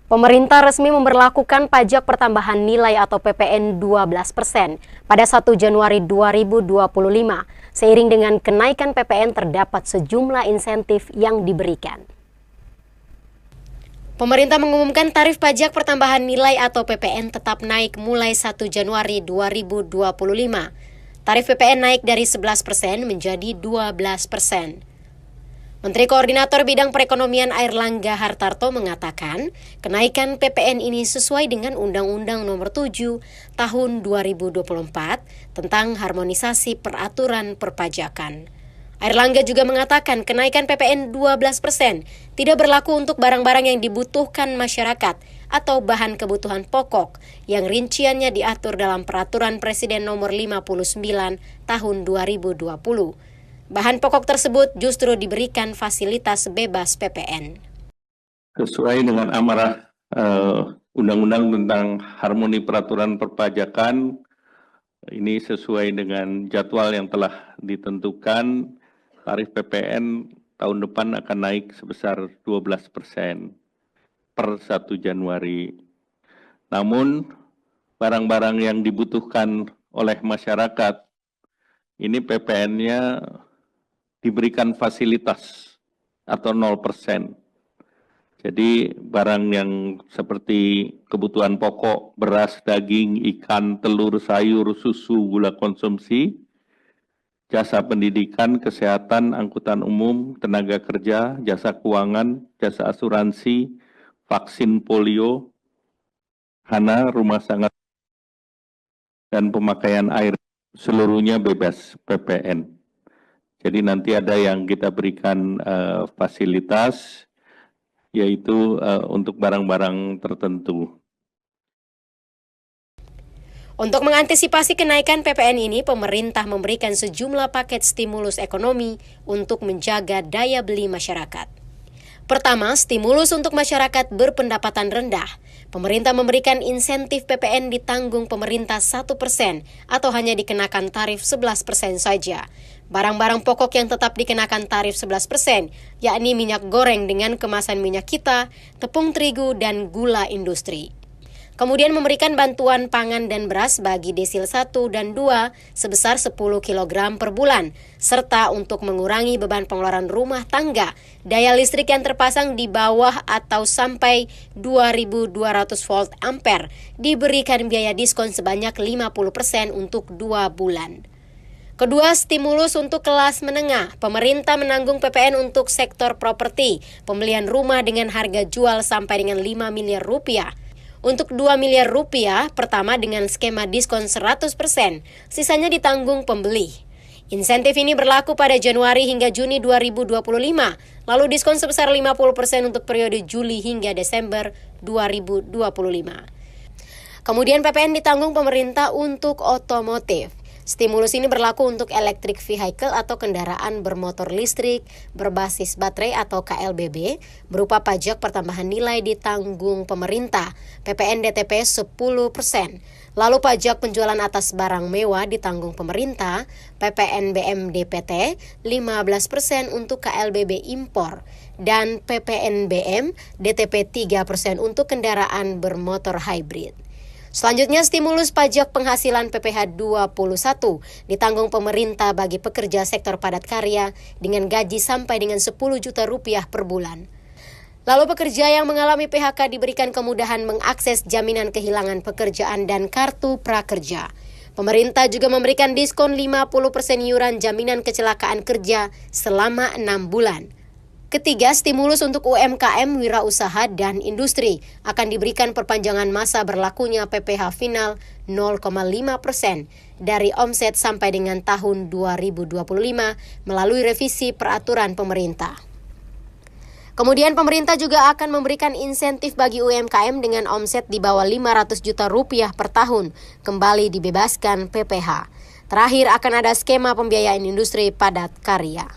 Pemerintah resmi memberlakukan pajak pertambahan nilai atau PPN 12% pada 1 Januari 2025. Seiring dengan kenaikan PPN terdapat sejumlah insentif yang diberikan. Pemerintah mengumumkan tarif pajak pertambahan nilai atau PPN tetap naik mulai 1 Januari 2025. Tarif PPN naik dari 11% menjadi 12%. Menteri Koordinator Bidang Perekonomian Airlangga Hartarto mengatakan, kenaikan PPN ini sesuai dengan Undang-Undang Nomor 7 Tahun 2024 tentang harmonisasi peraturan perpajakan. Airlangga juga mengatakan kenaikan PPN 12% tidak berlaku untuk barang-barang yang dibutuhkan masyarakat atau bahan kebutuhan pokok yang rinciannya diatur dalam Peraturan Presiden Nomor 59 Tahun 2020. Bahan pokok tersebut justru diberikan fasilitas bebas PPN. Sesuai dengan amarah Undang-Undang tentang Harmoni Peraturan Perpajakan, ini sesuai dengan jadwal yang telah ditentukan, tarif PPN tahun depan akan naik sebesar 12% per 1 Januari. Namun, barang-barang yang dibutuhkan oleh masyarakat, ini PPN-nya diberikan fasilitas atau 0%. Jadi barang yang seperti kebutuhan pokok, beras, daging, ikan, telur, sayur, susu, gula konsumsi, jasa pendidikan, kesehatan, angkutan umum, tenaga kerja, jasa keuangan, jasa asuransi, vaksin polio, hana, rumah sangat, dan pemakaian air, seluruhnya bebas PPN. Jadi nanti ada yang kita berikan fasilitas, yaitu untuk barang-barang tertentu. Untuk mengantisipasi kenaikan PPN ini, pemerintah memberikan sejumlah paket stimulus ekonomi untuk menjaga daya beli masyarakat. Pertama, stimulus untuk masyarakat berpendapatan rendah. Pemerintah memberikan insentif PPN ditanggung pemerintah 1% atau hanya dikenakan tarif 11% saja. Barang-barang pokok yang tetap dikenakan tarif 11%, yakni minyak goreng dengan kemasan minyak kita, tepung terigu, dan gula industri. Kemudian memberikan bantuan pangan dan beras bagi desil 1 dan 2 sebesar 10 kg per bulan, serta untuk mengurangi beban pengeluaran rumah tangga, daya listrik yang terpasang di bawah atau sampai 2.200 volt ampere diberikan biaya diskon sebanyak 50% untuk 2 bulan. Kedua, stimulus untuk kelas menengah. Pemerintah menanggung PPN untuk sektor properti, pembelian rumah dengan harga jual sampai dengan 5 miliar rupiah. Untuk 2 miliar rupiah, pertama dengan skema diskon 100%, sisanya ditanggung pembeli. Insentif ini berlaku pada Januari hingga Juni 2025, lalu diskon sebesar 50% untuk periode Juli hingga Desember 2025. Kemudian PPN ditanggung pemerintah untuk otomotif. Stimulus ini berlaku untuk electric vehicle atau kendaraan bermotor listrik berbasis baterai atau KLBB berupa pajak pertambahan nilai ditanggung pemerintah, PPN DTP 10%. Lalu pajak penjualan atas barang mewah ditanggung pemerintah, PPN BM-DPT 15% untuk KLBB impor, dan PPN BM DTP 3% untuk kendaraan bermotor hybrid. Selanjutnya, stimulus pajak penghasilan PPh 21 ditanggung pemerintah bagi pekerja sektor padat karya dengan gaji sampai dengan 10 juta rupiah per bulan. Lalu pekerja yang mengalami PHK diberikan kemudahan mengakses jaminan kehilangan pekerjaan dan kartu prakerja. Pemerintah juga memberikan diskon 50% iuran jaminan kecelakaan kerja selama 6 bulan. Ketiga, stimulus untuk UMKM, wirausaha, dan industri akan diberikan perpanjangan masa berlakunya PPh final 0,5% dari omset sampai dengan tahun 2025 melalui revisi peraturan pemerintah. Kemudian pemerintah juga akan memberikan insentif bagi UMKM dengan omset di bawah 500 juta rupiah per tahun, kembali dibebaskan PPh. Terakhir akan ada skema pembiayaan industri padat karya.